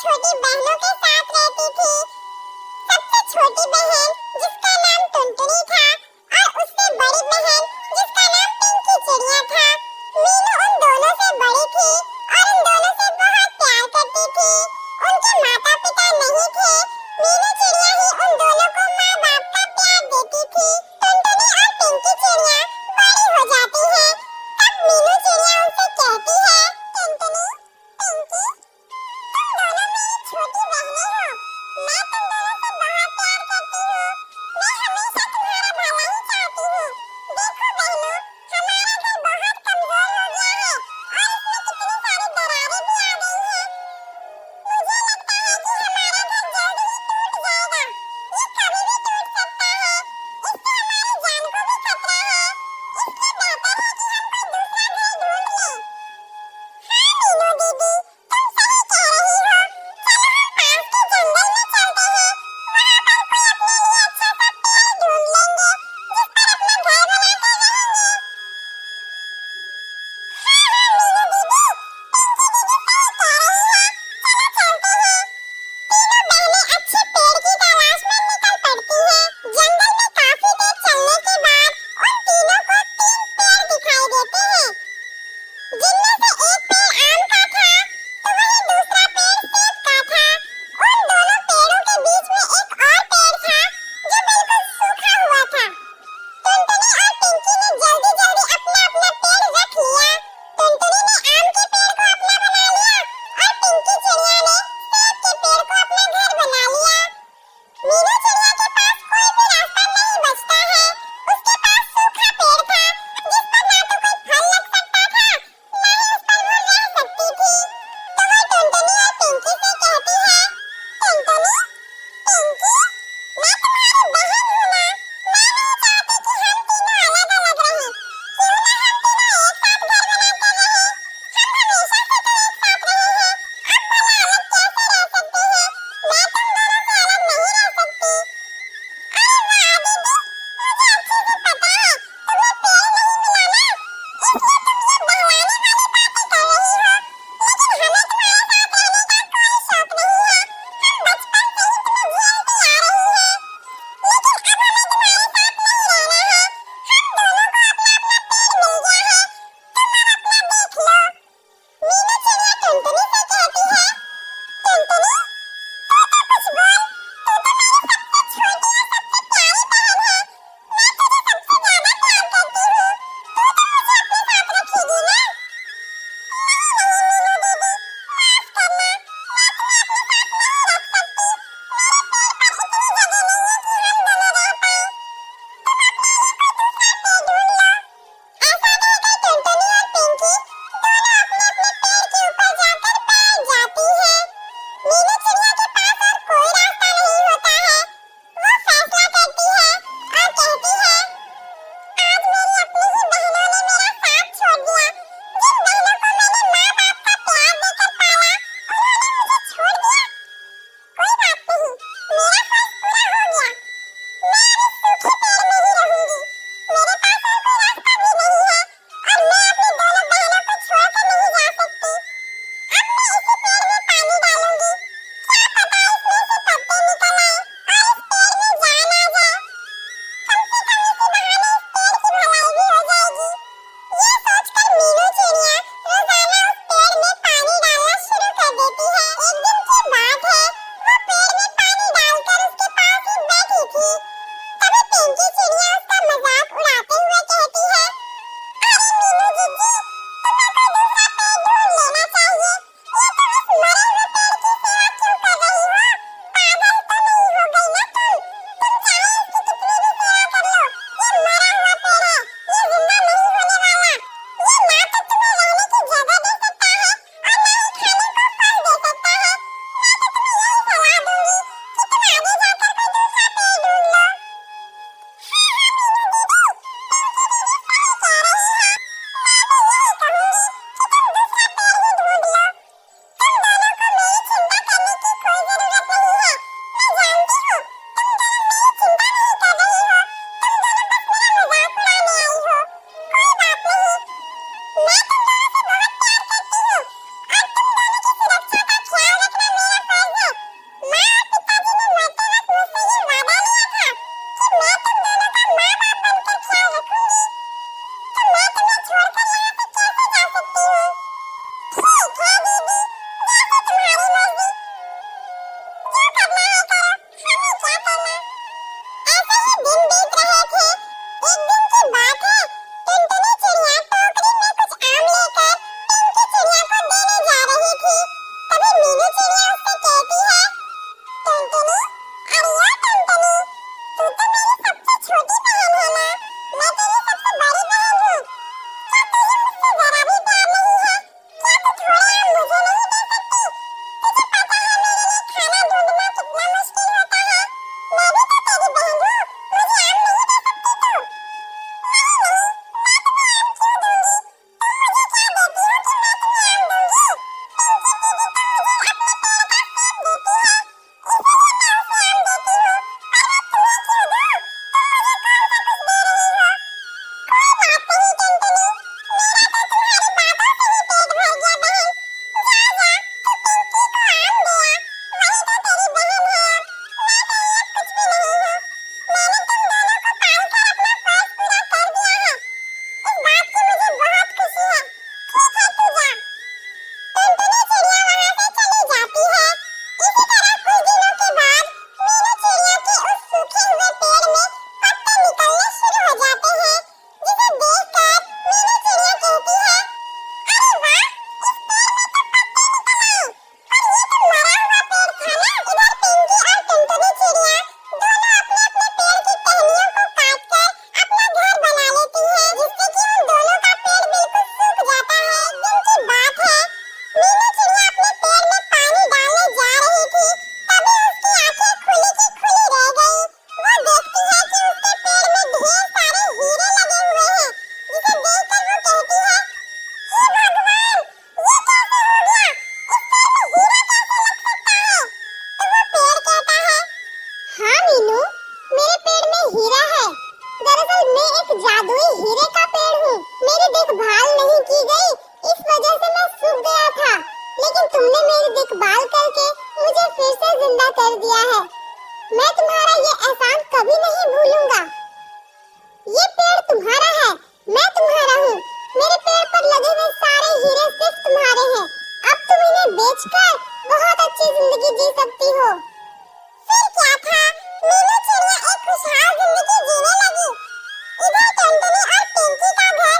छोटी बहनों के साथ रहती थी। सबसे छोटी बहन जिसका नाम टुनटुनी था और उससे बड़ी बहन जिसका नाम पिंकी चिड़िया था। मीनू उन दोनों से बड़ी थी और उन दोनों से बहुत प्यार करती थी। उनके माता पिता नहीं थे। मीनू चिड़िया ही उन दोनों को माँ बाप का प्यार देती थी। टुनटुनी और पिंकी चिड़िया बड़ी हो जाती है, तब मीनू चिड़िया उनसे कहती है, टुनटुनी, पिंकी, तुम दोनों मेरी छोटी बहनें हो। मैं तुम दोनों से बहुत प्यार करती हूँ। मैं हमेशा तुम्हारा भला ही चाहती हूँ। देखो बहनों, हमारा घर बहुत कमजोर हो गया है और इसमें कितनी थी, तभी मीनू चिड़िया उससे कहती है, टुनटुनी, अरे यार टुनटुनी, तू तो मेरी सबसे छोटी बहन है ना, मैं तेरी सबसे बड़ी बहन हूँ। क्या तुझे मुझसे जरा भी प्यार नहीं है? क्या तू थोड़ा आम मुझे नहीं दे सकती? तुझे पता है मेरे लिए खाना ढूंढना कितना मुश्किल होता है। मैं भी तो तेरी बहन हूँ, मुझे आम नहीं दे सकती तू? नहीं नहीं, मैं तुम्हें आम क्यों दूंगी? तुम मुझे क्या देती हो कि मैं तुम्हें आम दूंगी? पिंकी दीदी तो मुझे अपने पेड़ का सेब देती है, इसीलिए मैं उसे आम देती हूँ। पर मैं तुम्हें क्यों दूँ? तुम मुझे कौन सा कुछ दे रही हो? कोई बात नहीं टुनटुनी, मेरा तो तुम्हारी बातों से ही पेट भर गया बहन। जा जा, तू पिंकी को आम दे आ, वही तो तेरी बहन है अब। मैं तेरी अब कुछ भी नहीं हूँ। मैंने तुम दोनों को पालकर अपना फर्ज पूरा कर दिया है। इस बात की मुझे बहुत खुशी है। ठीक है तू जा। टुनटुनी चिड़िया वहाँ से चली जाती है। इसी तरह कुछ दिनों के बाद मीनू चिड़िया के उस सूखे हुए पेड़ में पत्ते निकलने शुरू हो जाते हैं, जिसे देखकर मीनू चिड़िया कहती है, अरे वाह, इस पेड़ में तो पत्ते निकल आए। पर ये तो मरा हुआ पेड़ था ना। इधर पिंकी और टुनटुनी चिड़िया दोनों अपने अपने पेड़ की टहनियों को काटकर अपना घर बना लेती हैं, जिससे कि उन दोनों का पेड़ बिल्कुल सूख जाता है। एक दिन की बात है, मीनू चिड़िया अपने पेड़ में पानी डालने जा रही थी, तभी उसकी आंखें खुली की खुली रह गई। वो देखती है कि उसके पेड़ में ढेर सारे हीरे लगे हुए हैं, जिसे देखकर वो कहती है, हे भगवान, ये कैसे हो गया? इस पेड़ में हीरा कैसे लग सकता है? तो वो पेड़ कहता है, हाँ मीनू, मेरे पेड़ में हीरा है। दरअसल मैं एक जादुई हीरे का पेड़ हूँ। मेरी देखभाल नहीं की गई, इस वजह से मैं सूख गया था, लेकिन तुमने मेरी देखभाल करके मुझे फिर से जिंदा कर दिया है। मैं तुम्हारा ये एहसान कभी नहीं भूलूंगा। ये पेड़ तुम्हारा है, मैं तुम्हारा हूँ। मेरे पेड़ पर लगे हुए सारे हीरे सिर्फ तुम्हारे हैं। अब तुम इन्हें बेचकर बहुत अच्छी जिंदगी जी सकती हो। फिर क्या था, मीनू चिड़िया एक खुशहाल जिंदगी जीने लगी। इधर टुनटुनी और पिंकी का घर